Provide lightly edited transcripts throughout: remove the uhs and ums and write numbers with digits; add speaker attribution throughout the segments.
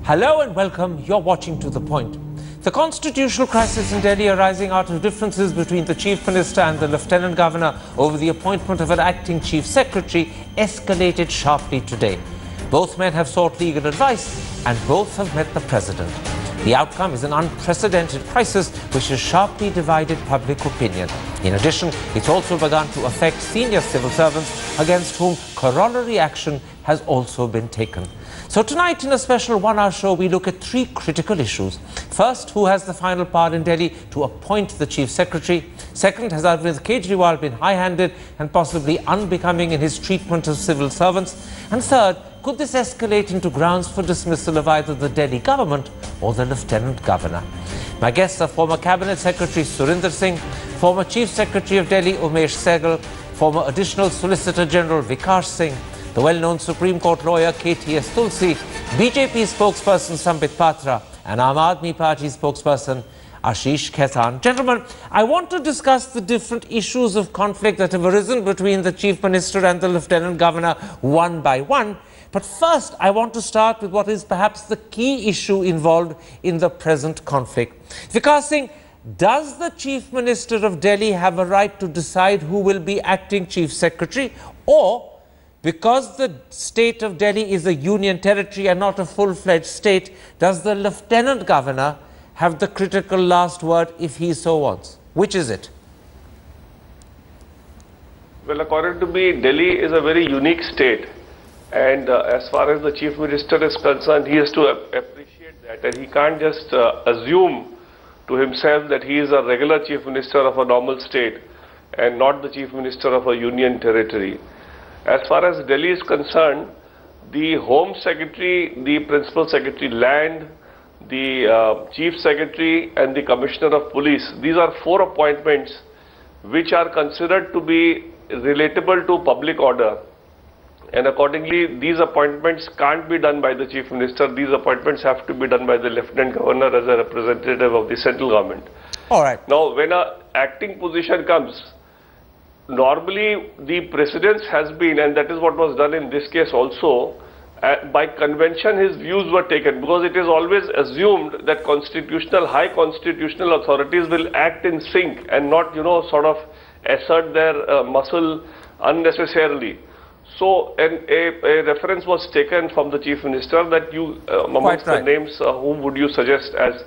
Speaker 1: Hello and welcome. You're watching To The Point. The constitutional crisis in Delhi arising out of differences between the Chief Minister and the Lieutenant Governor over the appointment of an acting Chief Secretary escalated sharply today. Both men have sought legal advice and both have met the President. The outcome is an unprecedented crisis which has sharply divided public opinion. In addition, it's also begun to affect senior civil servants against whom corollary action has also been taken. So tonight in a special one-hour show, we look at three critical issues. First, who has the final power in Delhi to appoint the Chief Secretary? Second, has Arvind Kejriwal been high-handed and possibly unbecoming in his treatment of civil servants? And third, could this escalate into grounds for dismissal of either the Delhi government or the Lieutenant Governor? My guests are former Cabinet Secretary Surinder Singh, former Chief Secretary of Delhi Umesh Sehgal, former Additional Solicitor General Vikas Singh, the well-known Supreme Court lawyer KTS Tussle, BJP spokesperson Sambit Patra, and Aam Aadmi Party spokesperson Ashish Khaitan. Gentlemen, I want to discuss the different issues of conflict that have arisen between the Chief Minister and the Lieutenant Governor one by one. But first, I want to start with what is perhaps the key issue involved in the present conflict. Vikas Singh, does the Chief Minister of Delhi have a right to decide who will be acting Chief Secretary, or because the state of Delhi is a union territory and not a full-fledged state, does the Lieutenant Governor have the critical last word if he so wants? Which is it?
Speaker 2: Well, according to me, Delhi is a very unique state. And as far as the Chief Minister is concerned, he has to appreciate that. And he can't just assume to himself that he is a regular Chief Minister of a normal state and not the Chief Minister of a union territory. As far as Delhi is concerned, the Home Secretary, the Principal Secretary Land, the Chief Secretary and the Commissioner of Police, these are four appointments which are considered to be relatable to public order. And accordingly, these appointments can't be done by the Chief Minister. These appointments have to be done by the Lieutenant Governor as a representative of the central government.
Speaker 1: All right.
Speaker 2: Now, when an acting position comes, normally the precedence has been, and that is what was done in this case also, by convention his views were taken, because it is always assumed that high constitutional authorities will act in sync and not, sort of assert their muscle unnecessarily. So a reference was taken from the Chief Minister that amongst the names, whom would you suggest as,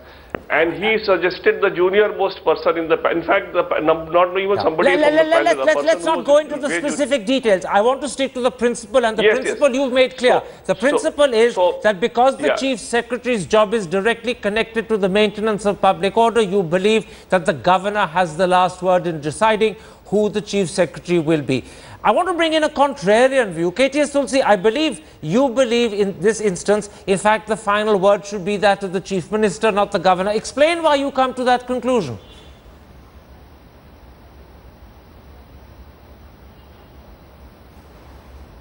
Speaker 2: and he suggested the junior most person in the, in fact, not even somebody from the panel.
Speaker 1: Let's not go into the specific details. I want to stick to the principle, and the principle you've made clear. The principle is that because the Chief Secretary's job is directly connected to the maintenance of public order, you believe that the Governor has the last word in deciding who the Chief Secretary will be. I want to bring in a contrarian view. KTS Tulsi, I believe you believe in this instance, in fact, the final word should be that of the Chief Minister, not the Governor. Explain why you come to that conclusion.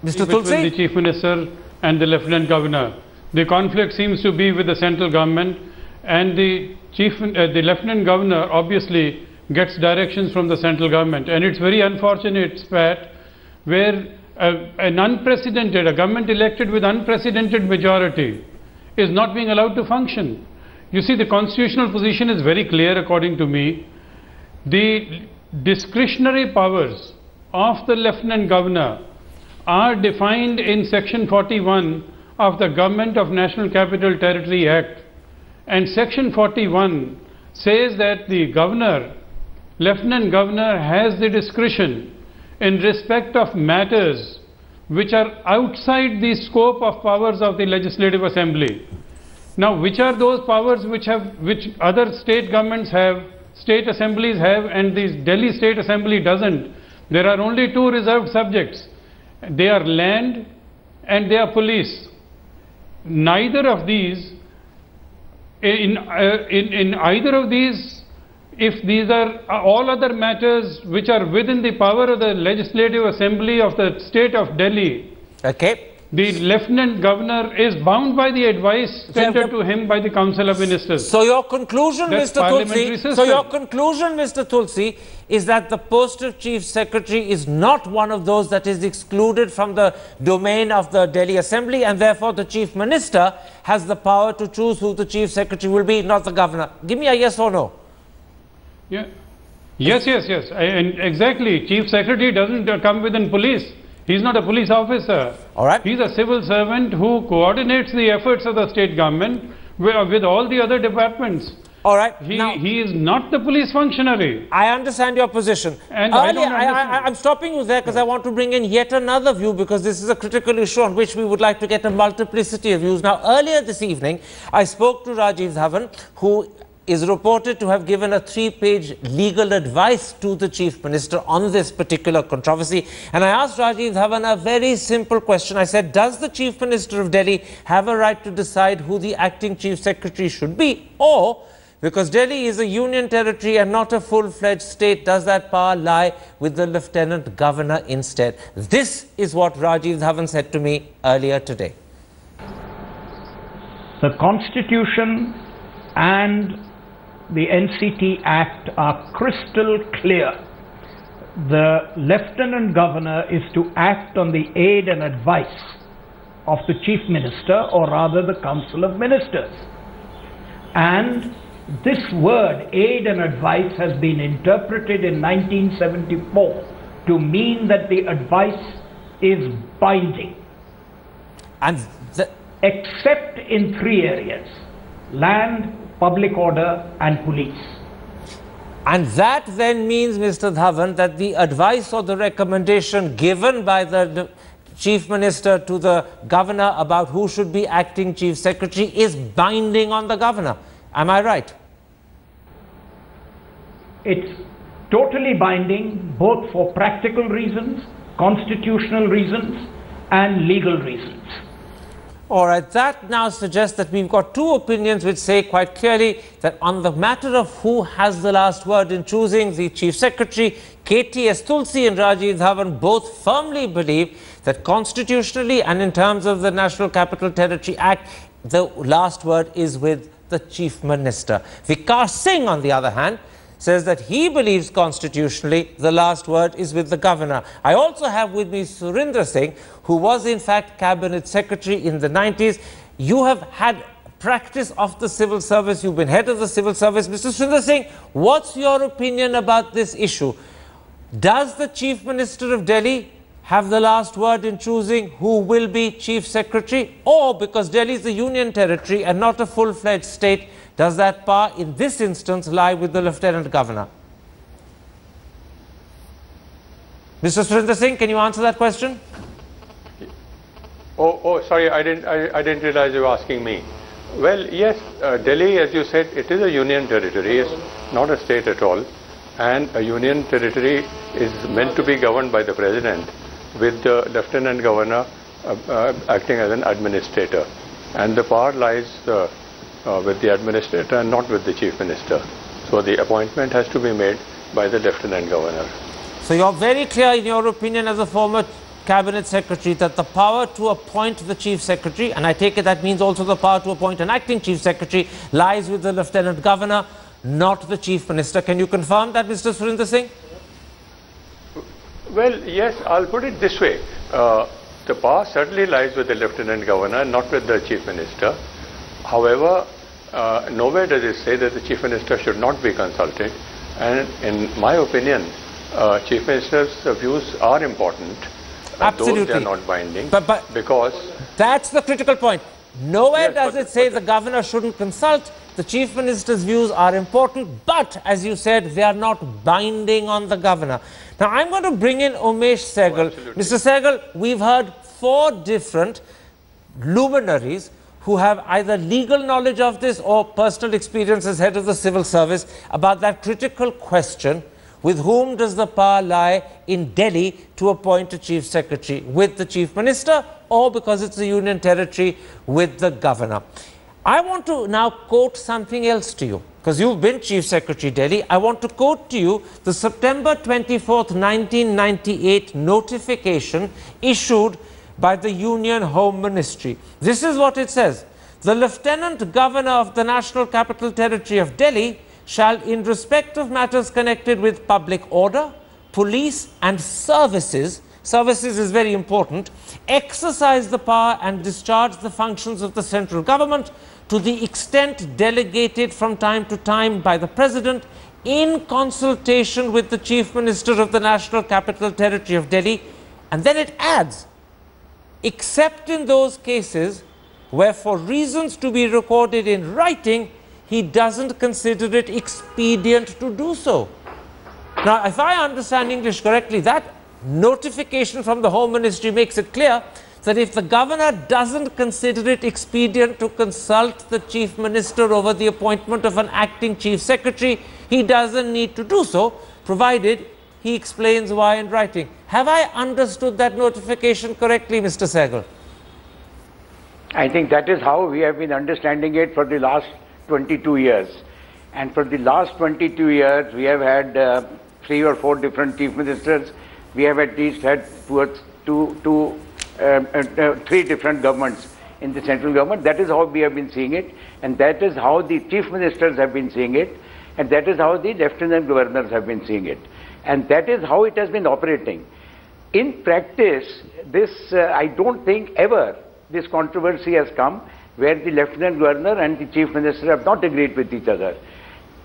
Speaker 1: Mr. Tulsi?
Speaker 3: Between the Chief Minister and the Lieutenant Governor, the conflict seems to be with the central government, and the Lieutenant Governor obviously gets directions from the central government. And it's very unfortunate, Spat, where a government elected with unprecedented majority is not being allowed to function. You see, the constitutional position is very clear according to me. The discretionary powers of the Lieutenant Governor are defined in Section 41 of the Government of National Capital Territory Act. And Section 41 says that the Lieutenant Governor has the discretion in respect of matters which are outside the scope of powers of the Legislative Assembly. Now, which are those powers which other state governments have, state assemblies have, and the Delhi State Assembly doesn't? There are only two reserved subjects. They are land and they are police. Neither of these, in either of these, if these are all other matters which are within the power of the Legislative Assembly of the state of Delhi,
Speaker 1: okay,
Speaker 3: the Lieutenant Governor is bound by the advice tendered to him by the Council of Ministers.
Speaker 1: So your conclusion,
Speaker 3: That's
Speaker 1: Mr.
Speaker 3: parliamentary
Speaker 1: Tussle,
Speaker 3: system.
Speaker 1: Mr. Tussle, is that the post of Chief Secretary is not one of those that is excluded from the domain of the Delhi Assembly, and therefore the Chief Minister has the power to choose who the Chief Secretary will be, not the Governor. Give me a yes or no.
Speaker 3: Yeah. Yes. And exactly. Chief Secretary doesn't come within police. He's not a police officer.
Speaker 1: All right.
Speaker 3: He's a civil servant who coordinates the efforts of the state government with all the other departments.
Speaker 1: All right.
Speaker 3: He is not the police functionary.
Speaker 1: I understand your position.
Speaker 3: And
Speaker 1: I'm stopping you there because I want to bring in yet another view, because this is a critical issue on which we would like to get a multiplicity of views. Now, earlier this evening, I spoke to Rajiv Dhawan, who is reported to have given a 3-page legal advice to the Chief Minister on this particular controversy. And I asked Rajiv Dhawan a very simple question. I said, does the Chief Minister of Delhi have a right to decide who the acting Chief Secretary should be? Or, because Delhi is a union territory and not a full-fledged state, does that power lie with the Lieutenant Governor instead? This is what Rajiv Dhawan said to me earlier today.
Speaker 4: The Constitution and the NCT Act are crystal clear. The Lieutenant Governor is to act on the aid and advice of the Chief Minister, or rather the Council of Ministers. And this word, aid and advice, has been interpreted in 1974 to mean that the advice is binding.
Speaker 1: And
Speaker 4: except in 3 areas: land, public order and police.
Speaker 1: And that then means, Mr. Dhawan, that the advice or the recommendation given by the Chief Minister to the Governor about who should be acting Chief Secretary is binding on the Governor. Am I right?
Speaker 4: It's totally binding, both for practical reasons, constitutional reasons and legal reasons.
Speaker 1: All right, that now suggests that we've got 2 opinions which say quite clearly that on the matter of who has the last word in choosing the Chief Secretary, KTS Tussle and Rajiv Dhawan both firmly believe that constitutionally and in terms of the National Capital Territory Act, the last word is with the Chief Minister. Vikas Singh, on the other hand, says that he believes constitutionally the last word is with the Governor. I also have with me Surinder Singh, who was in fact Cabinet Secretary in the 90s. You have had practice of the civil service, you've been head of the civil service. Mr. Surinder Singh, what's your opinion about this issue? Does the Chief Minister of Delhi have the last word in choosing who will be Chief Secretary? Or, because Delhi is a union territory and not a full-fledged state, does that power in this instance lie with the Lieutenant Governor? Mr. Surinder Singh, can you answer that question?
Speaker 5: Oh, sorry, I didn't realize you were asking me. Well, yes, Delhi, as you said, it is a union territory. It's not a state at all. And a union territory is meant to be governed by the President, with the Lieutenant Governor acting as an administrator. And the power lies with the administrator and not with the Chief Minister. So the appointment has to be made by the Lieutenant Governor.
Speaker 1: So you're very clear in your opinion as a former Cabinet Secretary that the power to appoint the Chief Secretary, and I take it that means also the power to appoint an acting Chief Secretary, lies with the Lieutenant Governor, not the Chief Minister. Can you confirm that, Mr. Surinder Singh?
Speaker 5: Well, yes, I'll put it this way. The power certainly lies with the Lieutenant Governor, not with the Chief Minister. However, nowhere does it say that the Chief Minister should not be consulted. And in my opinion, Chief Minister's views are important.
Speaker 1: Absolutely.
Speaker 5: Though they are not binding.
Speaker 1: But
Speaker 5: because
Speaker 1: that's the critical point. Nowhere does it say the Governor shouldn't consult. The Chief Minister's views are important, but as you said, they are not binding on the Governor. Now, I'm going to bring in Umesh Sehgal. Mr. Sehgal, we've heard 4 different luminaries who have either legal knowledge of this or personal experience as head of the civil service about that critical question: with whom does the power lie in Delhi to appoint a Chief Secretary? With the Chief Minister, or, because it's a union territory, with the Governor? I want to now quote something else to you, because you've been Chief Secretary Delhi. I want to quote to you the September 24th, 1998 notification issued by the Union Home Ministry. This is what it says. The Lieutenant Governor of the National Capital Territory of Delhi shall, in respect of matters connected with public order, police and services is very important, exercise the power and discharge the functions of the central government to the extent delegated from time to time by the President in consultation with the Chief Minister of the National Capital Territory of Delhi. And then it adds, except in those cases where for reasons to be recorded in writing, he doesn't consider it expedient to do so. Now, if I understand English correctly, that notification from the Home Ministry makes it clear that if the governor doesn't consider it expedient to consult the Chief Minister over the appointment of an acting Chief Secretary, he doesn't need to do so, provided he explains why in writing. Have I understood that notification correctly, Mr. Sehgal?
Speaker 6: I think that is how we have been understanding it for the last 22 years. And for the last 22 years, we have had 3 or 4 different Chief Ministers. We have at least had 3 different governments in the central government. That is how we have been seeing it, and that is how the Chief Ministers have been seeing it, and that is how the Lieutenant Governors have been seeing it, and that is how it has been operating. In practice, this I don't think ever this controversy has come where the Lieutenant Governor and the Chief Minister have not agreed with each other.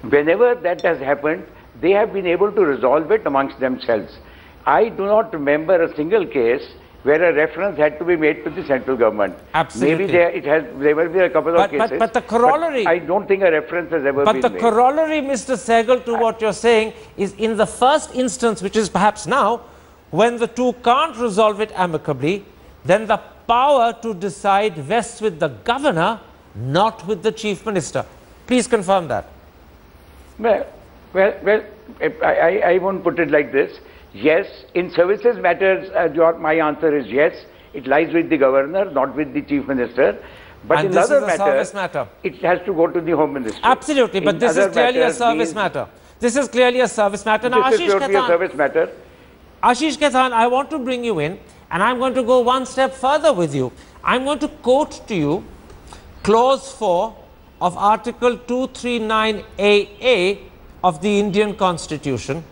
Speaker 6: Whenever that has happened, they have been able to resolve it amongst themselves. I do not remember a single case where a reference had to be made to the central government.
Speaker 1: Absolutely.
Speaker 6: Maybe there will be a couple of cases.
Speaker 1: But the corollary...
Speaker 6: But I don't think a reference has ever been made.
Speaker 1: But the corollary, Mr. Sehgal, to what you're saying is in the first instance, which is perhaps now, when the two can't resolve it amicably, then the power to decide vests with the governor, not with the Chief Minister. Please confirm that.
Speaker 6: Well, I won't put it like this. Yes, in services matters, my answer is yes. It lies with the governor, not with the Chief Minister. But in other matters, it has to go to the Home Ministry.
Speaker 1: Absolutely, but this is clearly a service matter. This is clearly a service matter. Now,
Speaker 6: this is purely a service matter.
Speaker 1: Ashish Khaitan, I want to bring you in, and I'm going to go one step further with you. I'm going to quote to you Clause 4 of Article 239AA of the Indian Constitution.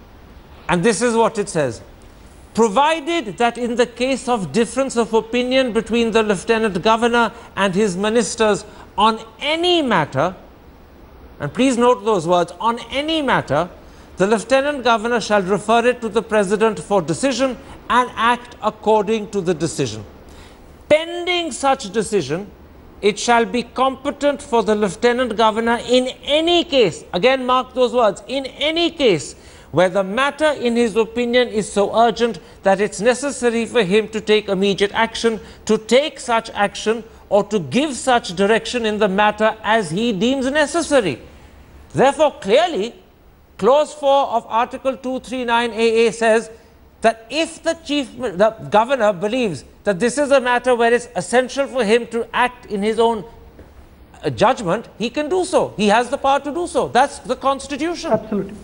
Speaker 1: And this is what it says. Provided that in the case of difference of opinion between the Lieutenant Governor and his ministers on any matter, and please note those words, on any matter, the Lieutenant Governor shall refer it to the President for decision and act according to the decision. Pending such decision, it shall be competent for the Lieutenant Governor in any case, again mark those words, in any case, where the matter in his opinion is so urgent that it's necessary for him to take immediate action, to take such action or to give such direction in the matter as he deems necessary. Therefore, clearly, Clause 4 of Article 239AA says that if the governor believes that this is a matter where it's essential for him to act in his own judgment, he can do so. He has the power to do so. That's the Constitution.
Speaker 7: Absolutely.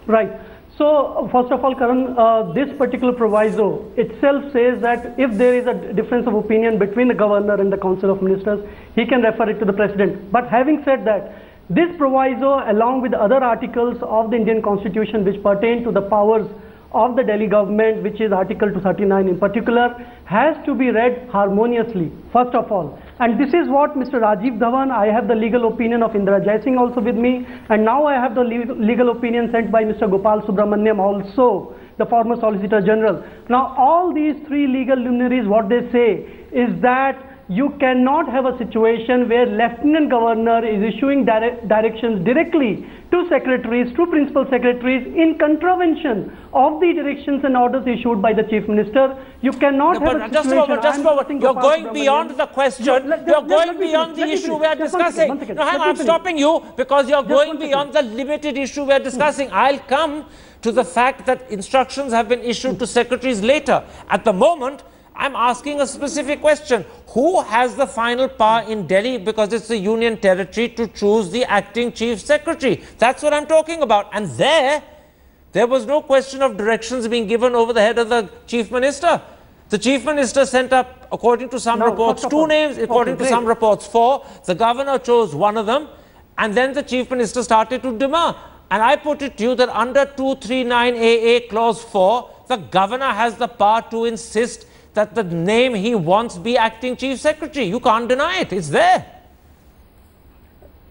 Speaker 7: Right. So, first of all, Karan, this particular proviso itself says that if there is a difference of opinion between the governor and the Council of Ministers, he can refer it to the President. But having said that, this proviso, along with other articles of the Indian Constitution which pertain to the powers of the Delhi government, which is Article 239 in particular, has to be read harmoniously, first of all. And this is what Mr. Rajiv Dhawan, I have the legal opinion of Indira Jaising also with me, and now I have the legal opinion sent by Mr. Gopal Subramaniam also, the former Solicitor General. Now all these 3 legal luminaries, what they say is that you cannot have a situation where Lieutenant Governor is issuing directions directly to secretaries, to principal secretaries in contravention of the directions and orders issued by the Chief Minister. You cannot have a situation...
Speaker 1: Just a moment. You're going beyond the question. You're going beyond the issue we are discussing. No, I'm stopping you because you're going beyond the limited issue we are discussing. I'll come to the fact that instructions have been issued to secretaries later. At the moment, I'm asking a specific question. Who has the final power in Delhi, because it's a union territory, to choose the acting chief secretary? That's what I'm talking about. And there was no question of directions being given over the head of the chief minister. The Chief Minister sent up, according to some reports, 2 names, according to some reports 4. The Governor chose one of them, and then the Chief Minister started to demur. And I put it to you that under 239AA clause 4, the Governor has the power to insist that the name he wants be acting Chief Secretary. You can't deny it, it's there.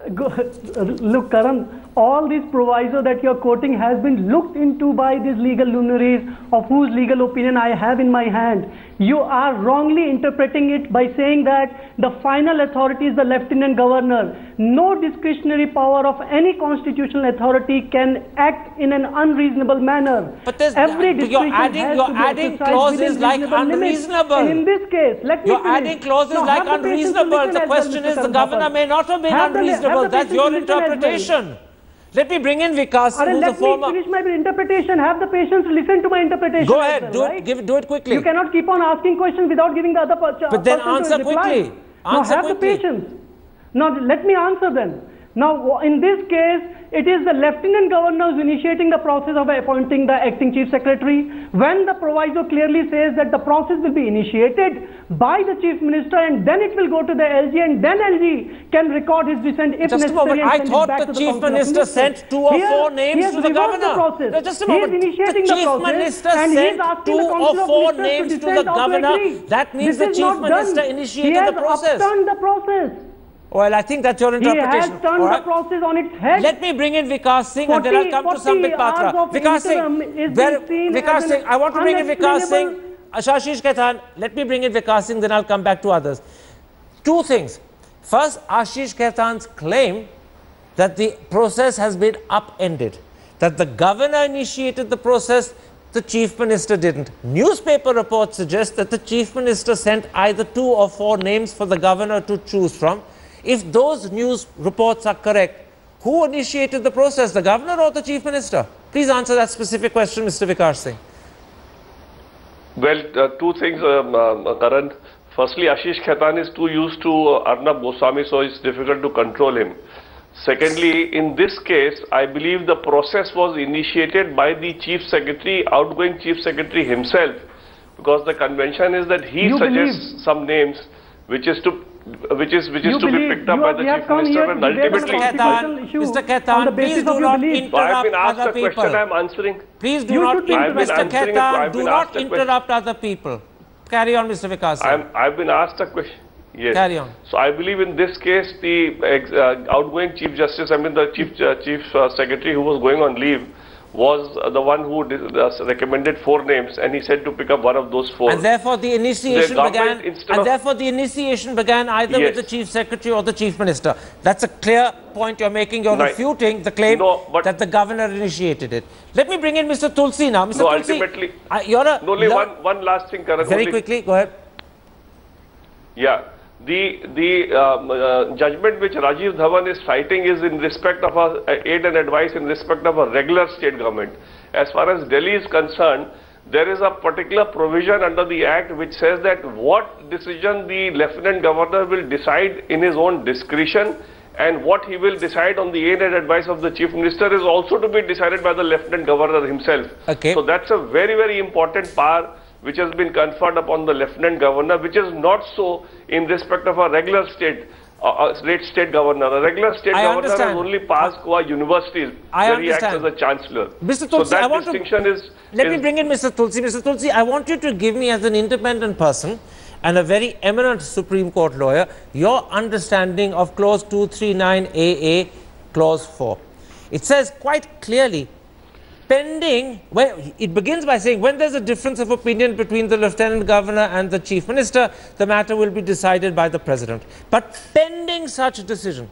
Speaker 7: Look, Karan, all these provisos that you're quoting has been looked into by these legal luminaries of whose legal opinion I have in my hand. You are wrongly interpreting it by saying that the final authority is the Lieutenant Governor. No discretionary power of any constitutional authority can act in an unreasonable manner.
Speaker 1: But you're adding clauses like unreasonable.
Speaker 7: And in this case, let me
Speaker 1: You're adding clauses like unreasonable. The question is, the Governor may not have been unreasonable. That's your interpretation. Let me bring in Vikas, who's the former...
Speaker 7: Let me finish my interpretation. Have the patience to listen to my interpretation.
Speaker 1: Go ahead, do it quickly.
Speaker 7: You cannot keep on asking questions without giving the other person
Speaker 1: But then answer quickly.
Speaker 7: Now have the patience. Now let me answer then. Now in this case, it is the Lieutenant Governor who is initiating the process of appointing the acting Chief Secretary. When the proviso clearly says that the process will be initiated by the Chief Minister and then it will go to the LG and then LG can record his dissent if
Speaker 1: necessary. Just a moment, I thought the Chief Minister sent 2 or 4 names to the Governor. No, just a moment, the Chief Minister sent 2 or 4 names to the Governor. That means the Chief Minister initiated the process.
Speaker 7: He has upturned the process.
Speaker 1: Well, I think that's your interpretation.
Speaker 7: He has turned the process on its head.
Speaker 1: Let me bring in Vikas Singh and then I'll come to Sambit Patra. Vikas Singh, I want to bring in Vikas Singh. Ashish Khaitan, let me bring in Vikas Singh, then I'll come back to others. 2 things. First, Ashish Khaitan's claim that the process has been upended, that the Governor initiated the process, the Chief Minister didn't. Newspaper reports suggest that the Chief Minister sent either 2 or 4 names for the Governor to choose from. If those news reports are correct, who initiated the process, the Governor or the Chief Minister? Please answer that specific question, Mr. Vikas Singh.
Speaker 2: Well, 2 things, Karan. Firstly, Ashish Khaitan is too used to Arnab Goswami, so it's difficult to control him. Secondly, in this case, I believe the process was initiated by the Chief Secretary, outgoing Chief Secretary himself, because the convention is that he suggests some names, which is to be picked up by the Chief Minister, and ultimately...
Speaker 1: Mr. Khaitan, please do not interrupt other people.
Speaker 2: I am answering.
Speaker 1: Please do not, Mr. Khaitan, do not interrupt other people. Carry on, Mr. Vikas Singh.
Speaker 2: I've been asked a question. Yes.
Speaker 1: Carry on.
Speaker 2: So I believe in this case, the outgoing Chief Justice, the Chief Secretary who was going on leave, was the one who recommended 4 names, and he said to pick up one of those 4.
Speaker 1: And therefore the initiation began either with the Chief Secretary or the Chief Minister. That's a clear point you're making. You're refuting the claim that the Governor initiated it. Let me bring in Mr. Tussle now. Mr. Tussle,
Speaker 2: ultimately, only one last thing, Karan.
Speaker 1: Very quickly, go ahead.
Speaker 2: Yeah. The judgment which Rajiv Dhawan is citing is in respect of aid and advice in respect of a regular state government. As far as Delhi is concerned, there is a particular provision under the Act which says that what decision the Lieutenant Governor will decide in his own discretion and what he will decide on the aid and advice of the Chief Minister is also to be decided by the Lieutenant Governor himself.
Speaker 1: Okay.
Speaker 2: So that's a very, very important power which has been conferred upon the Lieutenant Governor, which is not so in respect of a regular state governor. A regular state governor has only passed qua universities where he acts as a chancellor.
Speaker 1: Mr. Tussle,
Speaker 2: so that distinction is...
Speaker 1: Let me bring in Mr. Tussle. Mr. Tussle, I want you to give me, as an independent person and a very eminent Supreme Court lawyer, your understanding of clause 239AA, clause 4. It says quite clearly, pending, it begins by saying when there's a difference of opinion between the Lieutenant Governor and the Chief Minister, the matter will be decided by the President. But pending such decision,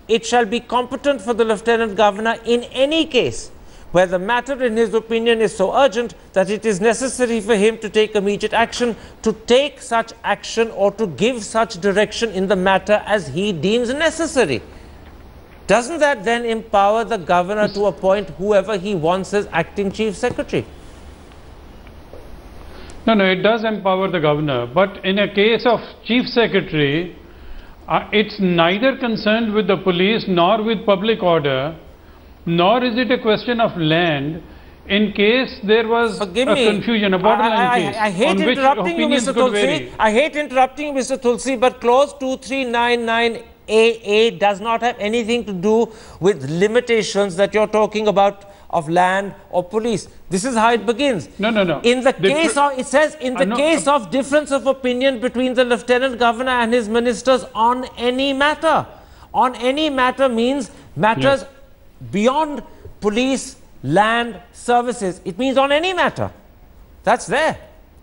Speaker 1: it shall be competent for the Lieutenant Governor in any case where the matter in his opinion is so urgent that it is necessary for him to take immediate action, to take such action or to give such direction in the matter as he deems necessary. Doesn't that then empower the Governor to appoint whoever he wants as acting Chief Secretary?
Speaker 3: No, it does empower the Governor, but in a case of Chief Secretary, it's neither concerned with the police nor with public order, nor is it a question of land. In case there was confusion, a borderline case,
Speaker 1: I hate interrupting you, Mr. Tulsi. I hate interrupting you, Mr. Tulsi, but clause 2399AA does not have anything to do with limitations that you're talking about of land or police. This is how it begins.
Speaker 3: No.
Speaker 1: In the case of, it says, in the case of difference of opinion between the Lieutenant Governor and his ministers on any matter. On any matter means matters beyond police, land, services. It means on any matter. That's there.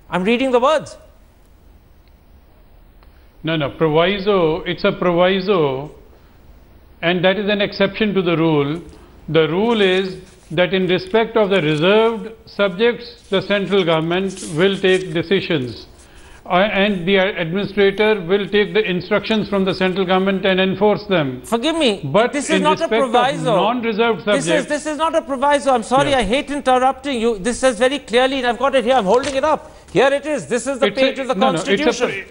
Speaker 1: I'm reading the words.
Speaker 3: No, proviso, it's a proviso, and that is an exception to the rule. The rule is that in respect of the reserved subjects, the central government will take decisions. And the administrator will take the instructions from the central government and enforce them.
Speaker 1: Forgive me,
Speaker 3: but
Speaker 1: this is not a proviso.
Speaker 3: Non-reserved subjects.
Speaker 1: This is not a proviso. I'm sorry, I hate interrupting you. This says very clearly, and I've got it here. I'm holding it up. Here it is. This is the page of the Constitution.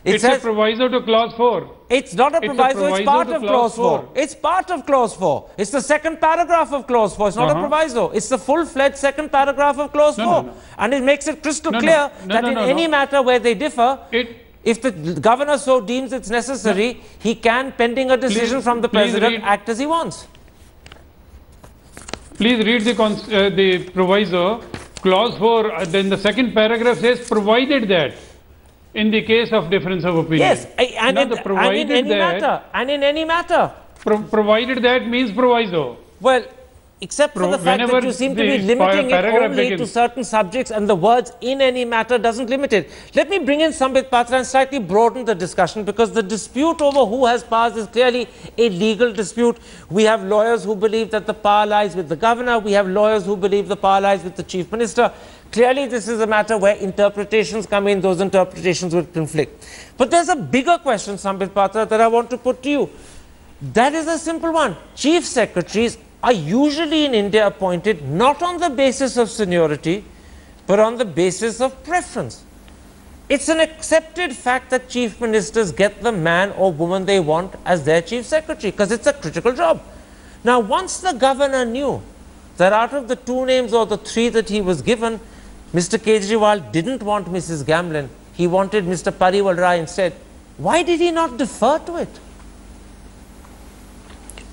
Speaker 3: It's a proviso to clause 4.
Speaker 1: It's not a proviso, it's part of clause 4. It's part of clause 4. It's the second paragraph of clause 4. It's not a proviso. It's the full-fledged second paragraph of clause 4. And it makes it crystal clear that in any matter where they differ, if the governor so deems it's necessary, he can, pending a decision from the president, act as he wants.
Speaker 3: Please read the proviso. Clause 4, then the second paragraph says, provided that. In the case of difference of opinion.
Speaker 1: Yes, and in any matter.
Speaker 3: Provided that means proviso.
Speaker 1: Well, except for the fact that you seem to be limiting it only to certain subjects, and the words in any matter doesn't limit it. Let me bring in Sambit Patra and slightly broaden the discussion, because the dispute over who has powers is clearly a legal dispute. We have lawyers who believe that the power lies with the governor. We have lawyers who believe the power lies with the chief minister. Clearly, this is a matter where interpretations come in. Those interpretations will conflict. But there's a bigger question, Sambit Patra, that I want to put to you. That is a simple one. Chief secretaries are usually in India appointed not on the basis of seniority, but on the basis of preference. It's an accepted fact that chief ministers get the man or woman they want as their chief secretary, because it's a critical job. Now, once the governor knew that out of the 2 names or the 3 that he was given, Mr. Kejriwal didn't want Mrs. Gamlin, he wanted Mr. Pariwal Rai instead, why did he not defer to it?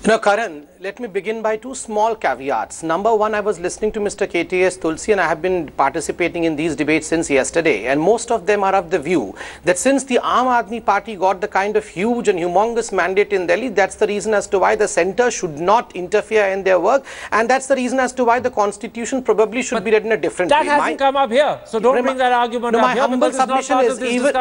Speaker 8: Now, Karan, let me begin by 2 small caveats. Number 1, I was listening to Mr. KTS Tulsi, and I have been participating in these debates since yesterday, and most of them are of the view that since the Aam Aadmi Party got the kind of huge and humongous mandate in Delhi, that's the reason as to why the centre should not interfere in their work, and that's the reason as to why the constitution probably should be read in a different way.
Speaker 1: That hasn't come up here, so don't bring that argument up
Speaker 8: my
Speaker 1: here,
Speaker 8: humble submission is even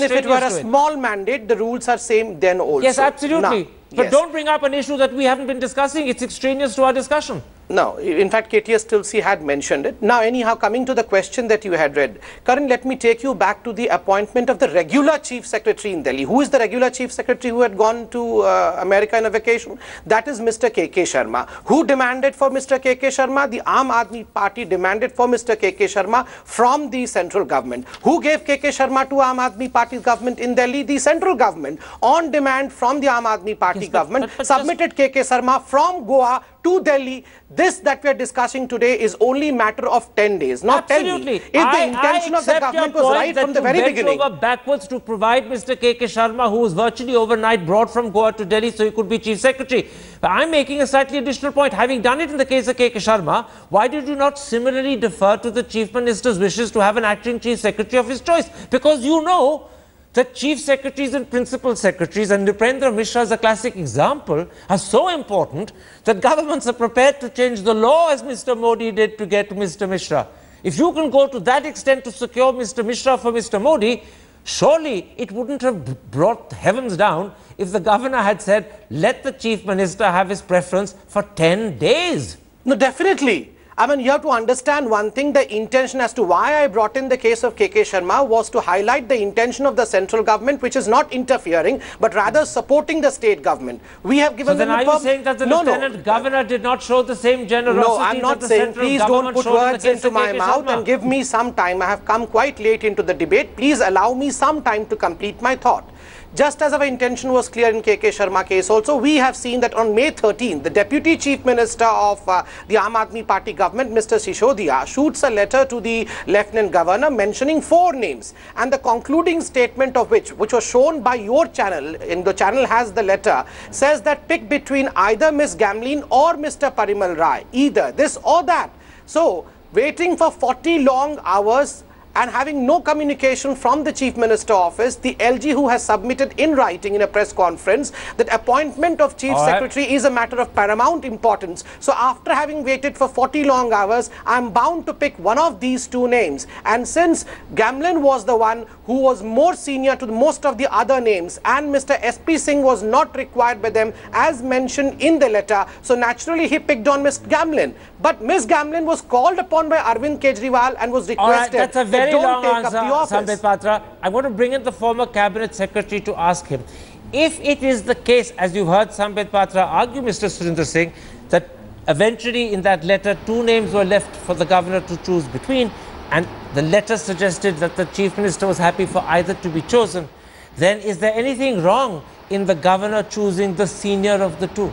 Speaker 8: if it were a small mandate, the rules are same then also.
Speaker 1: Yes, absolutely. But don't bring up an issue that we haven't been discussing. It's extraneous to our discussion.
Speaker 8: No, in fact, KTS Tulsi had mentioned it. Now, anyhow, coming to the question that you had read, Karan, let me take you back to the appointment of the regular chief secretary in Delhi. Who is the regular chief secretary who had gone to America on a vacation? That is Mr. KK Sharma. Who demanded for Mr. KK Sharma? The Aam Aadmi Party demanded for Mr. KK Sharma from the central government. Who gave KK Sharma to Aam Aadmi Party's government in Delhi? The central government, on demand from the Aam Aadmi Party government, submitted KK Sharma from Goa to Delhi. This that we are discussing today is only a matter of 10 days, not 10 days. If the intention of the government was right from the very beginning.
Speaker 1: Over backwards to provide Mr. KK Sharma, who was virtually overnight brought from Goa to Delhi so he could be chief secretary. But I'm making a slightly additional point. Having done it in the case of KK Sharma, why did you not similarly defer to the chief minister's wishes to have an acting chief secretary of his choice? Because you know that chief secretaries and principal secretaries, and Nripendra Mishra is a classic example, are so important that governments are prepared to change the law as Mr. Modi did to get Mr. Mishra. If you can go to that extent to secure Mr. Mishra for Mr. Modi, surely it wouldn't have brought heavens down if the governor had said, let the chief minister have his preference for 10 days.
Speaker 8: No, definitely. I mean, you have to understand one thing, the intention as to why I brought in the case of KK Sharma was to highlight the intention of the central government, which is not interfering, but rather supporting the state government. We have given them
Speaker 1: are you saying that the Lieutenant Governor did not show the same generosity?
Speaker 8: No, I'm not saying, please don't put words into my mouth and give me some time. I have come quite late into the debate. Please allow me some time to complete my thought. just as our intention was clear in KK Sharma case also, we have seen that on May 13, the Deputy Chief Minister of the Aam Aadmi Party government, Mr. Sisodiya, shoots a letter to the Lieutenant Governor mentioning 4 names, and the concluding statement of which was shown by your channel, in the channel has the letter, says that pick between either Miss Gamleen or Mr. Parimal Rai, either this or that. So, waiting for 40 long hours and having no communication from the Chief Minister office, the LG, who has submitted in writing in a press conference that appointment of Chief Secretary is a matter of paramount importance. So after having waited for 40 long hours, I am bound to pick one of these 2 names. And since Gamleen was the one who was more senior to most of the other names, and Mr. SP Singh was not required by them as mentioned in the letter, so naturally he picked on Ms. Gamleen. But Ms. Gamleen was called upon by Arvind Kejriwal and was requested.
Speaker 1: That's a very long answer, Sambit Patra. I want to bring in the former Cabinet Secretary to ask him. If it is the case, as you heard Sambit Patra argue, Mr. Surinder Singh, that eventually in that letter 2 names were left for the governor to choose between, and the letter suggested that the Chief Minister was happy for either to be chosen, then is there anything wrong in the governor choosing the senior of the 2?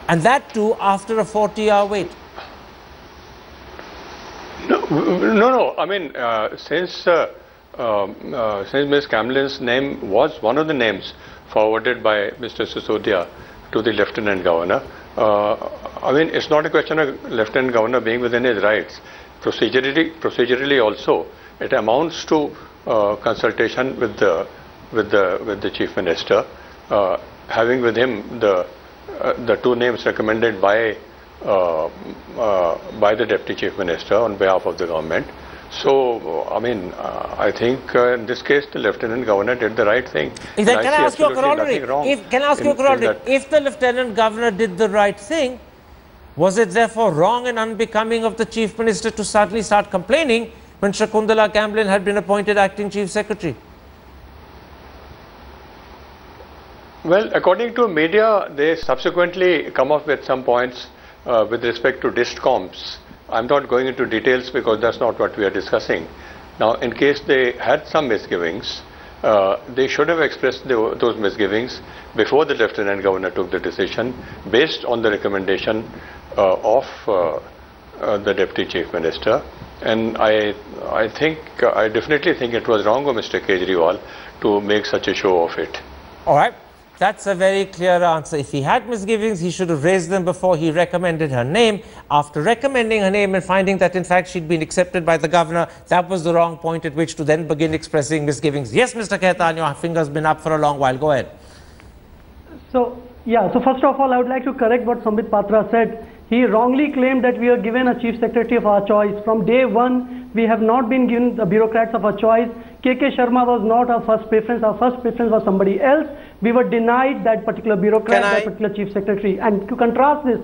Speaker 1: And that too after a 40-hour wait.
Speaker 5: No. I mean, since Ms. Gamleen's name was one of the names forwarded by Mr. Sisodiya to the Lieutenant Governor, I mean, it's not a question of Lieutenant Governor being within his rights. Procedurally also, it amounts to consultation with the Chief Minister, having with him the 2 names recommended by the Deputy Chief Minister on behalf of the government. So, I mean, I think in this case the Lieutenant Governor did the right thing.
Speaker 1: Can I ask you a corollary? If the Lieutenant Governor did the right thing, was it therefore wrong and unbecoming of the Chief Minister to suddenly start complaining when Shakuntala Gamleen had been appointed Acting Chief Secretary?
Speaker 5: Well, according to media, they subsequently come up with some points with respect to DISTCOMs. I'm not going into details because that's not what we are discussing. Now, in case they had some misgivings, they should have expressed those misgivings before the Lieutenant Governor took the decision based on the recommendation of the Deputy Chief Minister. And I definitely think it was wrong of Mr. Kejriwal to make such a show of it.
Speaker 1: All right. That's a very clear answer. If he had misgivings, he should have raised them before he recommended her name. After recommending her name and finding that in fact she'd been accepted by the governor, that was the wrong point at which to then begin expressing misgivings. Yes, Mr. Khaitan, your finger's been up for a long while. Go ahead.
Speaker 7: So first of all, I would like to correct what Sambit Patra said. He wrongly claimed that we are given a Chief Secretary of our choice. From day one, we have not been given the bureaucrats of our choice. KK Sharma was not our first preference. Our first preference was somebody else. We were denied that particular bureaucrat, that particular Chief Secretary. And to contrast this,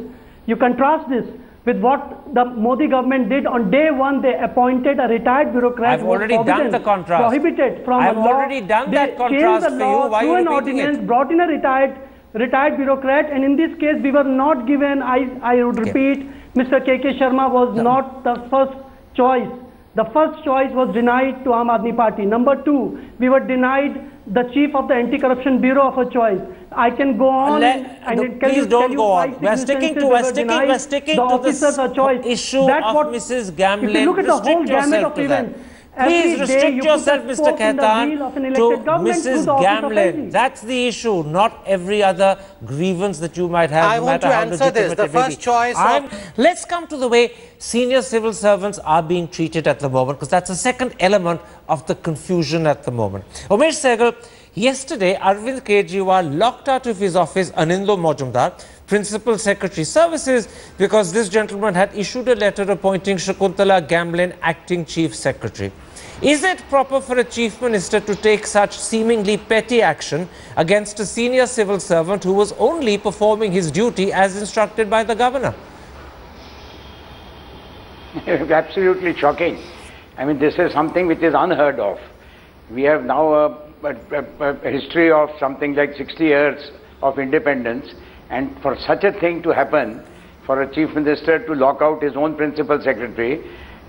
Speaker 7: with what the Modi government did on day one. They appointed a retired bureaucrat.
Speaker 1: I've already done the contrast.
Speaker 7: Prohibited from
Speaker 1: I've already done that contrast for you. Why are you repeating it?
Speaker 7: Brought in a retired bureaucrat, and in this case we were not given, I would repeat, Mr. KK Sharma was not the first choice. The first choice was denied to Aam Aadmi Party. Number 2, we were denied the chief of the Anti-Corruption Bureau of a choice. I can go on
Speaker 1: please don't go on. We're sticking to the issue of Mrs. Gamleen.
Speaker 7: If you look at the whole gamut of events,
Speaker 1: please restrict yourself, Mr. Khaitan, to Mrs. Gamleen. That's the issue, not every other grievance that you might have.
Speaker 8: I want to answer this. The first choice.
Speaker 1: Let's come to the way senior civil servants are being treated at the moment, because that's the second element of the confusion at the moment. Umesh Sehgal, yesterday Arvind Kejriwal locked out of his office Anindya Majumdar, Principal Secretary Services, because this gentleman had issued a letter appointing Shakuntala Gamleen Acting Chief Secretary. Is it proper for a Chief Minister to take such seemingly petty action against a senior civil servant who was only performing his duty as instructed by the governor?
Speaker 6: Absolutely shocking. I mean, this is something which is unheard of. We have now a history of something like 60 years of independence, and for such a thing to happen, for a Chief Minister to lock out his own Principal Secretary,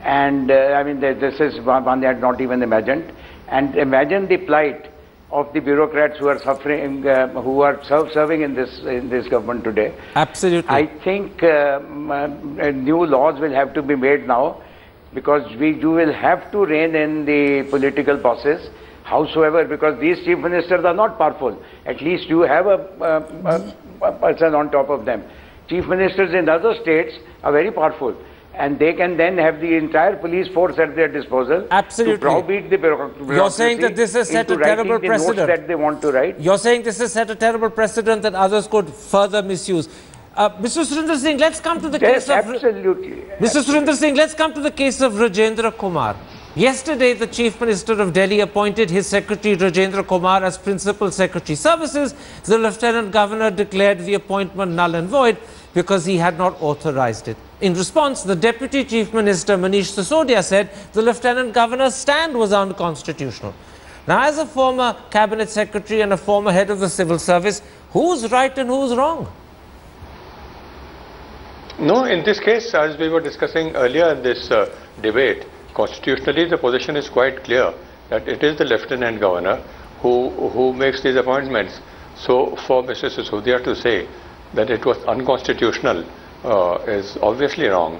Speaker 6: and I mean, this is one they had not even imagined. And imagine the plight of the bureaucrats who are suffering, who are serving in this government today.
Speaker 1: Absolutely.
Speaker 6: I think new laws will have to be made now, because you will have to rein in the political bosses, howsoever, because these chief ministers are not powerful. At least you have a person on top of them. Chief ministers in other states are very powerful, and they can then have the entire police force at their disposal.
Speaker 1: Absolutely.
Speaker 6: To browbeat the bureaucracy.
Speaker 1: You're saying that this has set a terrible precedent.
Speaker 6: That they want to write.
Speaker 1: You're saying this has set a terrible precedent that others could further misuse. Mr. Surinder Singh, let's come to the case of...
Speaker 6: Absolutely.
Speaker 1: Mr. Surinder Singh, let's come to the case of Rajendra Kumar. Yesterday, the Chief Minister of Delhi appointed his Secretary Rajendra Kumar as Principal Secretary Services. The Lieutenant Governor declared the appointment null and void because he had not authorized it. In response, the Deputy Chief Minister Manish Sisodia said the Lieutenant Governor's stand was unconstitutional. Now, as a former Cabinet Secretary and a former head of the Civil Service, who's right and who's wrong?
Speaker 5: No, in this case, as we were discussing earlier in this debate, constitutionally the position is quite clear that it is the Lieutenant Governor who makes these appointments. So for Mr. Sisodia to say that it was unconstitutional is obviously wrong.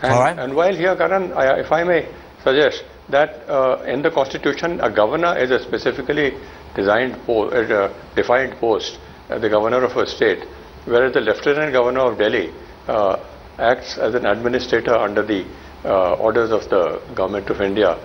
Speaker 5: And,
Speaker 1: all right.
Speaker 5: And while here, Karan, if I may suggest that in the Constitution, a governor is a specifically defined post, the governor of a state, whereas the Lieutenant Governor of Delhi acts as an administrator under the orders of the Government of India.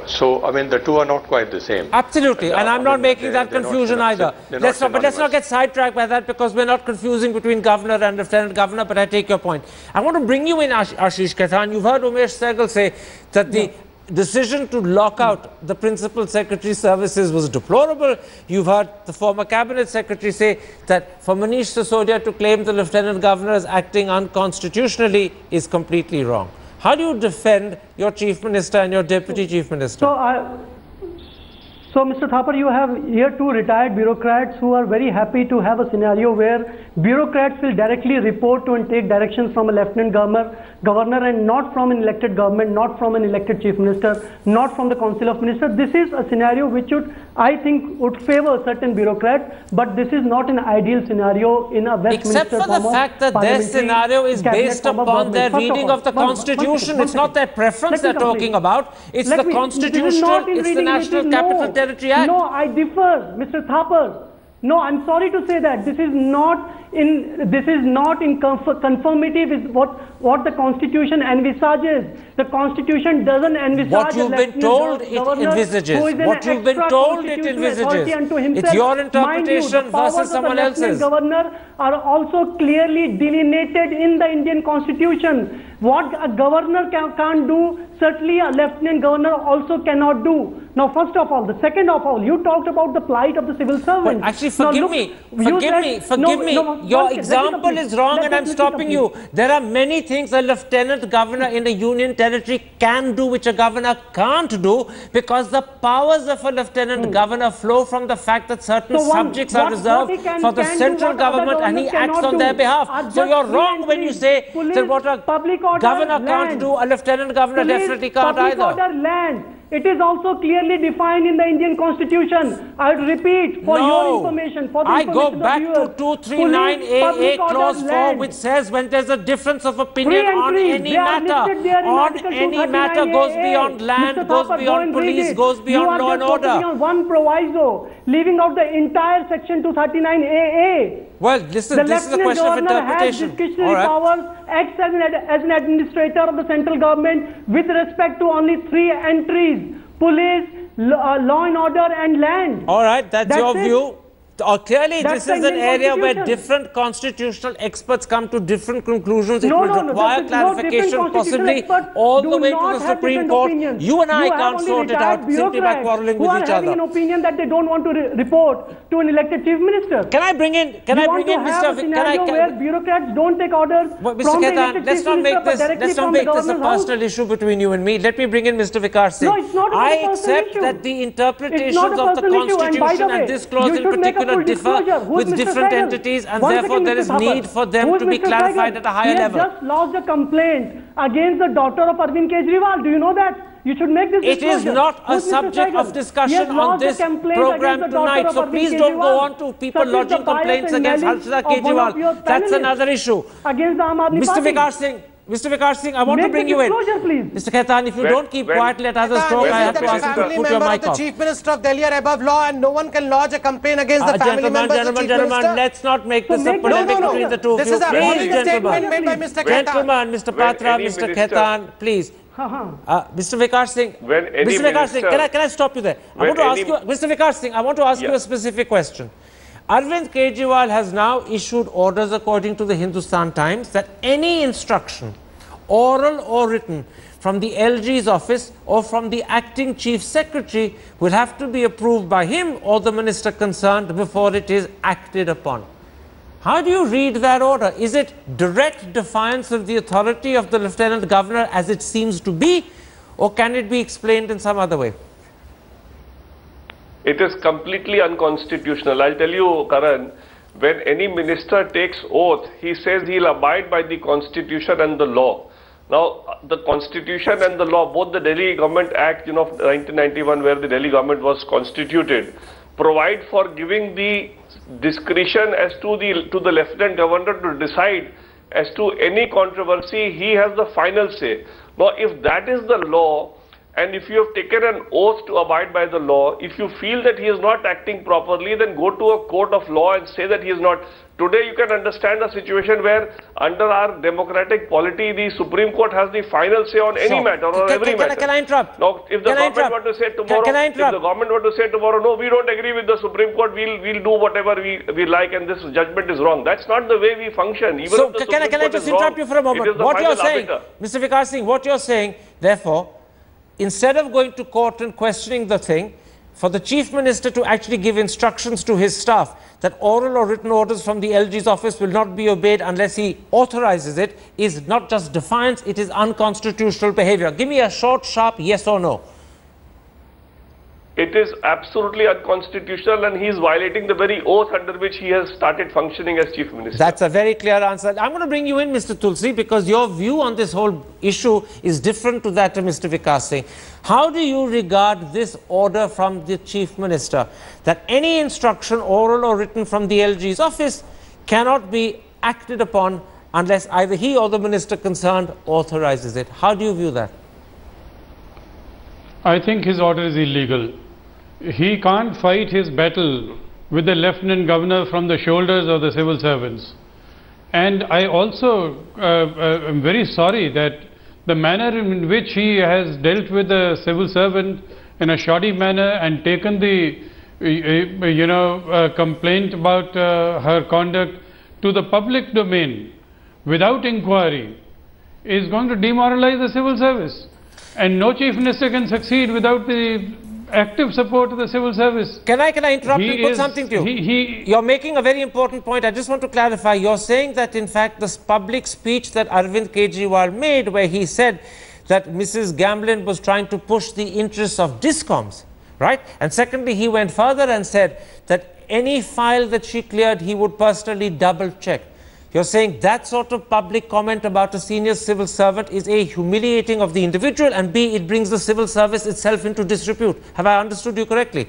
Speaker 5: So, I mean, the two are not quite the same.
Speaker 1: Absolutely, and I'm not making that confusion either. Let's not get sidetracked by that, because we're not confusing between governor and lieutenant governor, but I take your point. I want to bring you in, Ashish Khaitan. You've heard Umesh Sehgal say that the decision to lock out the Principal Secretary Services was deplorable. You've heard the former Cabinet Secretary say that for Manish Sisodia to claim the Lieutenant Governor is acting unconstitutionally is completely wrong. How do you defend your Chief Minister and your Deputy Chief Minister?
Speaker 7: So, Mr. Thapar, you have here two retired bureaucrats who are very happy to have a scenario where bureaucrats will directly report to and take directions from a Lieutenant Governor and not from an elected government, not from an elected Chief Minister, not from the Council of Ministers. This is a scenario which I think would favor certain bureaucrats, but this is not an ideal scenario in a Westminster.
Speaker 1: Except for the fact that their scenario is based upon their reading of the Constitution. It's not their preference they're talking about. It's the Constitutional, it's the National Capital Territory Act.
Speaker 7: No, I differ, Mr. Thapar. No, I'm sorry to say that this is not in conformity with what the Constitution envisages. The Constitution doesn't envisage
Speaker 1: what you've been told it envisages. What you've been told it envisages. It's your interpretation versus someone else's.
Speaker 7: The Governor are also clearly delineated in the Indian Constitution. What a governor can't do, certainly a lieutenant governor also cannot do. Now, first of all, the second of all, you talked about the plight of the civil servant.
Speaker 1: Actually, forgive me. Your example is wrong, and I'm stopping you. There are many things a lieutenant governor in a union territory can do which a governor can't do, because the powers of a lieutenant governor flow from the fact that certain subjects are reserved for the central government, and he acts on their behalf. So you're wrong when you say that what a governor can't do, a lieutenant governor definitely can't either.
Speaker 7: It is also clearly defined in the Indian Constitution. I would repeat for your information. For the
Speaker 1: I go back to 239AA clause 4, which says when there's a difference of opinion on any matter, goes beyond land, goes beyond police, goes beyond law and order.
Speaker 7: On one proviso, leaving out the entire section 239AA.
Speaker 1: Well, listen, this is a question of interpretation.
Speaker 7: Has discretionary powers, acts as an administrator of the central government with respect to only 3 entries: police, law and order, and land.
Speaker 1: All right, that's your view. Clearly, this is an area where different constitutional experts come to different conclusions. It will require clarification, possibly all the way to the Supreme Court. You and I can't sort it out simply by quarreling with each other.
Speaker 7: Having an opinion that they don't want to report to an elected chief minister.
Speaker 1: Can I bring in Mr.
Speaker 7: where bureaucrats don't take orders from the elected chief minister,
Speaker 1: let's not make this a personal issue between you and me. Let me bring in Mr. Vikas Singh.
Speaker 7: No, it's not
Speaker 1: I accept that the interpretations of the Constitution and this clause in particular differ with different entities, and therefore there is need for them to be clarified at a higher level.
Speaker 7: He has just lodged a complaint against the daughter of Arvind Kejriwal. Do you know that? You should make this
Speaker 1: It is not a subject of discussion on this program tonight. So please don't go on to people lodging complaints against Harshita Kejriwal. That's another issue.
Speaker 7: Against the Aam Aadmi Party.
Speaker 1: Mr. Vikas Singh, I want to bring you in. Mr. Khaitan, if you don't keep quiet, let others talk. I have to ask you to put your mic off.
Speaker 8: The Chief Minister of Delhi are above law and no one can lodge a complaint against the family members of the Chief Minister.
Speaker 1: Let's not make this a polemic between the two of you.
Speaker 8: This is a
Speaker 1: Please,
Speaker 8: statement made by Mr. Khaitan.
Speaker 1: Gentlemen, Mr. Patra, Mr. Khaitan, please. Mr. Vikas Singh, Mr. Vikas Singh, can I stop you there? I want to ask you, Mr. Vikas Singh, I want to ask you a specific question. Arvind Kejriwal has now issued orders according to the Hindustan Times that any instruction, oral or written, from the LG's office or from the acting chief secretary will have to be approved by him or the minister concerned before it is acted upon. How do you read that order? Is it direct defiance of the authority of the Lieutenant Governor as it seems to be, or can it be explained in some other way?
Speaker 2: It is completely unconstitutional. I'll tell you, Karan, when any minister takes oath, he says he'll abide by the constitution and the law. Now, the constitution and the law, both the Delhi Government Act, of 1991, where the Delhi government was constituted, provide for giving the discretion as to the Lieutenant Governor to decide as to any controversy. He has the final say. Now, if that is the law, and if you have taken an oath to abide by the law, if you feel that he is not acting properly, then go to a court of law and say that he is not. Today you can understand a situation where under our democratic polity, the Supreme Court has the final say on any matter or every matter.
Speaker 1: Can I interrupt?
Speaker 2: Now, if the government were to say tomorrow, no, we don't agree with the Supreme Court, we'll do whatever we like and this judgment is wrong. That's not the way we function. Even
Speaker 1: so
Speaker 2: if the
Speaker 1: can I just interrupt you for a moment? What you're saying, Mr. Vikas Singh, what you're saying, therefore, instead of going to court and questioning the thing, for the Chief Minister to actually give instructions to his staff that oral or written orders from the LG's office will not be obeyed unless he authorizes it is not just defiance, it is unconstitutional behavior. Give me a short, sharp yes or no.
Speaker 2: It is absolutely unconstitutional and he is violating the very oath under which he has started functioning as Chief Minister.
Speaker 1: That's a very clear answer. I'm going to bring you in, Mr. Tussle, because your view on this whole issue is different to that of Mr. Vikas Singh. How do you regard this order from the Chief Minister that any instruction, oral or written, from the LG's office cannot be acted upon unless either he or the minister concerned authorizes it? How do you view that?
Speaker 3: I think his order is illegal. He can't fight his battle with the Lieutenant Governor from the shoulders of the civil servants. And I also am very sorry that the manner in which he has dealt with the civil servant in a shoddy manner and taken the complaint about her conduct to the public domain without inquiry is going to demoralize the civil service. And no Chief Minister can succeed without the active support of the civil service.
Speaker 1: Can I interrupt and put something to you? You're making a very important point. I just want to clarify. You're saying that in fact this public speech that Arvind Kejriwal made, where he said that Mrs. Gamblin was trying to push the interests of discoms, right? And secondly, he went further and said that any file that she cleared, he would personally double check. You're saying that sort of public comment about a senior civil servant is A, humiliating of the individual, and B, it brings the civil service itself into disrepute. Have I understood you correctly?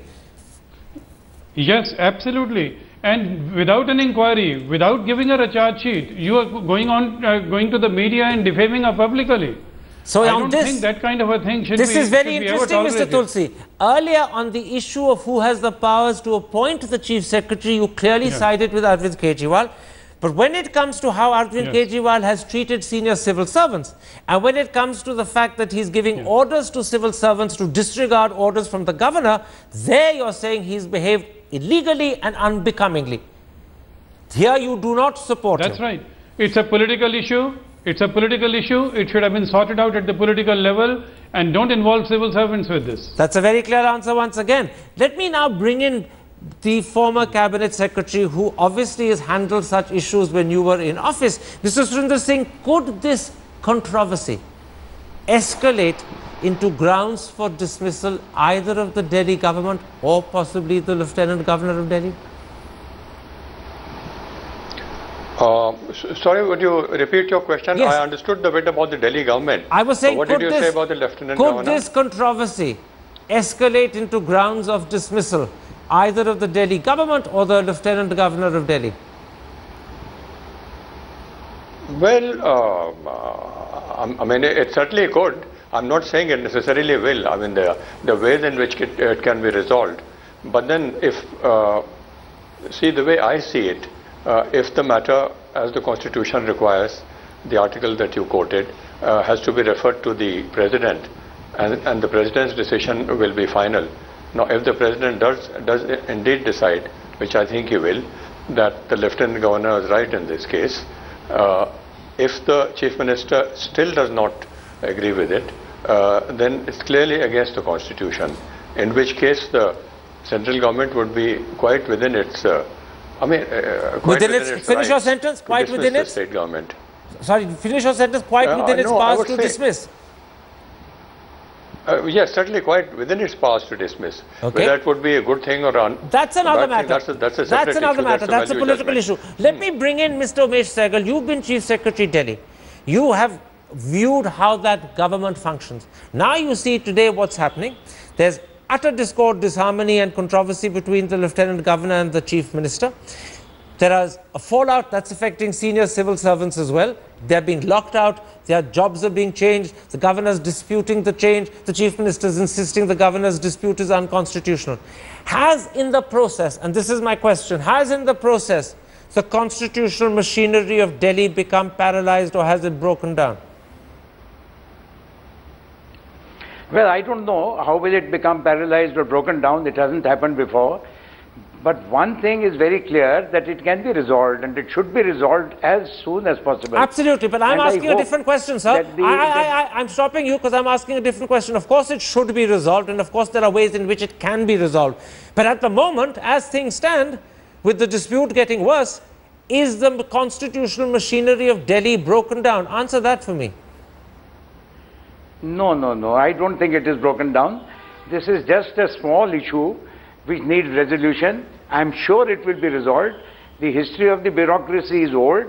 Speaker 3: Yes, absolutely. And without an inquiry, without giving her a charge sheet, you are going to the media and defaming her publicly.
Speaker 1: So
Speaker 3: I don't think that kind of a thing should be.
Speaker 1: This is very interesting, Mr. Tussle. Earlier on the issue of who has the powers to appoint the Chief Secretary, you clearly sided with Arvind Kejriwal. But when it comes to how Arvind Kejriwal has treated senior civil servants, and when it comes to the fact that he's giving orders to civil servants to disregard orders from the governor, there you're saying he's behaved illegally and unbecomingly. Here you do not support him.
Speaker 3: That's right. It's a political issue. It's a political issue. It should have been sorted out at the political level, and don't involve civil servants with this.
Speaker 1: That's a very clear answer once again. Let me now bring in the former cabinet secretary who obviously has handled such issues when you were in office. Mr. Surinder Singh, could this controversy escalate into grounds for dismissal either of the Delhi government or possibly the Lieutenant Governor of Delhi?
Speaker 5: Sorry, would you repeat your question?
Speaker 1: Yes.
Speaker 5: I understood the bit about the Delhi government.
Speaker 1: I was saying,
Speaker 5: so what did you say about the Lieutenant Governor?
Speaker 1: Could this controversy escalate into grounds of dismissal, either of the Delhi government or the Lieutenant Governor of Delhi?
Speaker 5: Well, I mean, it certainly could. I'm not saying it necessarily will. I mean, the ways in which it can be resolved. But then if, see, the way I see it, if the matter, as the Constitution requires, the article that you quoted, has to be referred to the President, and the President's decision will be final. Now, if the President does indeed decide, which I think he will, that the Lieutenant Governor is right in this case, if the Chief Minister still does not agree with it, then it's clearly against the Constitution, in which case the central government would be quite within its
Speaker 1: within its finish your sentence, quite within its
Speaker 5: state government.
Speaker 1: Sorry, finish your sentence, quite within its powers to dismiss.
Speaker 5: Yes, certainly quite within its powers to dismiss.
Speaker 1: Okay.
Speaker 5: Whether it would be a good thing or not.
Speaker 1: That's another matter.
Speaker 5: That's
Speaker 1: another matter. That's a political issue. Let me bring in Mr. Umesh Sehgal. You've been Chief Secretary Delhi. You have viewed how that government functions. Now you see today what's happening. There's utter discord, disharmony and controversy between the Lieutenant Governor and the Chief Minister. There is a fallout that's affecting senior civil servants as well. They're being locked out, their jobs are being changed, the governor's disputing the change, the Chief Minister is insisting the governor's dispute is unconstitutional. Has in the process, and this is my question, has in the process the constitutional machinery of Delhi become paralyzed or has it broken down?
Speaker 6: Well, I don't know how will it become paralyzed or broken down. It hasn't happened before. But one thing is very clear, that it can be resolved, and it should be resolved as soon as possible.
Speaker 1: Absolutely, but I'm asking a different question, sir. I'm stopping you because I'm asking a different question. Of course it should be resolved, and of course there are ways in which it can be resolved. But at the moment, as things stand, with the dispute getting worse, is the constitutional machinery of Delhi broken down? Answer that for me.
Speaker 6: No. I don't think it is broken down. This is just a small issue which needs resolution. I'm sure it will be resolved. The history of the bureaucracy is old.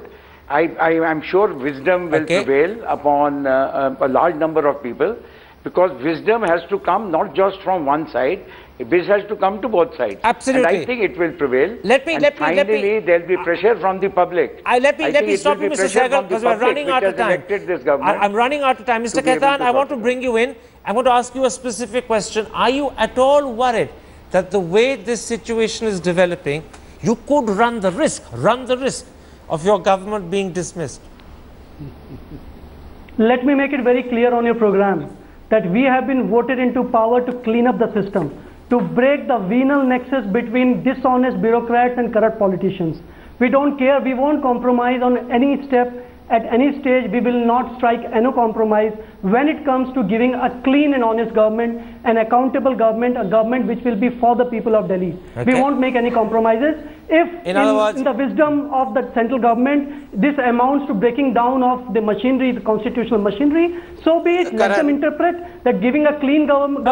Speaker 6: I'm sure wisdom will prevail upon a large number of people, because wisdom has to come not just from one side, this has to come to both sides.
Speaker 1: Absolutely.
Speaker 6: And I think it will prevail.
Speaker 1: Finally,
Speaker 6: there will be pressure from the public.
Speaker 1: Let me stop you, Mr. Sehgal, because we're running out of time. I'm running out of time. Mr. Khaitan, I want to bring you in. I want to ask you a specific question. Are you at all worried that the way this situation is developing, you could run the risk of your government being dismissed?
Speaker 7: Let me make it very clear on your program that we have been voted into power to clean up the system, to break the venal nexus between dishonest bureaucrats and corrupt politicians. We don't care, we won't compromise on any step. At any stage, we will not strike any compromise when it comes to giving a clean and honest government, an accountable government, a government which will be for the people of Delhi. We won't make any compromises. If in the wisdom of the central government, this amounts to breaking down of the machinery, the constitutional machinery, so be it. Let them interpret that giving a clean government,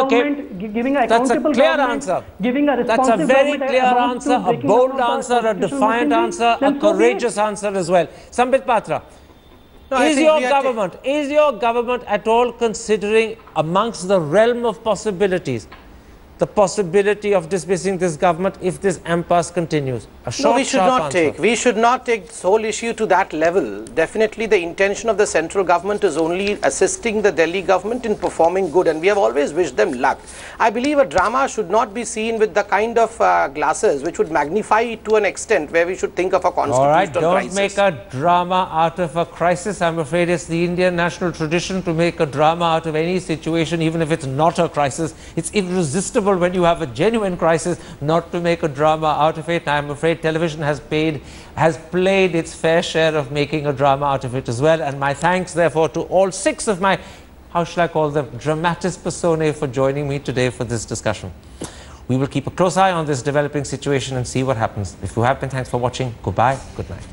Speaker 7: giving an accountable government, giving a responsive government.
Speaker 1: That's a very clear answer, a bold answer, a defiant answer, a courageous answer as well. Sambit Patra. No, is your government at all considering, amongst the realm of possibilities, the possibility of dismissing this government if this impasse continues?
Speaker 8: No, we should not take this whole issue to that level. Definitely the intention of the central government is only assisting the Delhi government in performing good, and we have always wished them luck. I believe a drama should not be seen with the kind of glasses which would magnify it to an extent where we should think of a constitutional crisis.
Speaker 1: All right, don't make a drama out of a crisis. I'm afraid it's the Indian national tradition to make a drama out of any situation, even if it's not a crisis. It's irresistible when you have a genuine crisis not to make a drama out of it. I'm afraid television has played its fair share of making a drama out of it as well. And my thanks, therefore, to all 6 of my, how shall I call them, dramatis personae for joining me today for this discussion. We will keep a close eye on this developing situation and see what happens. If you have been, thanks for watching. Goodbye. Good night.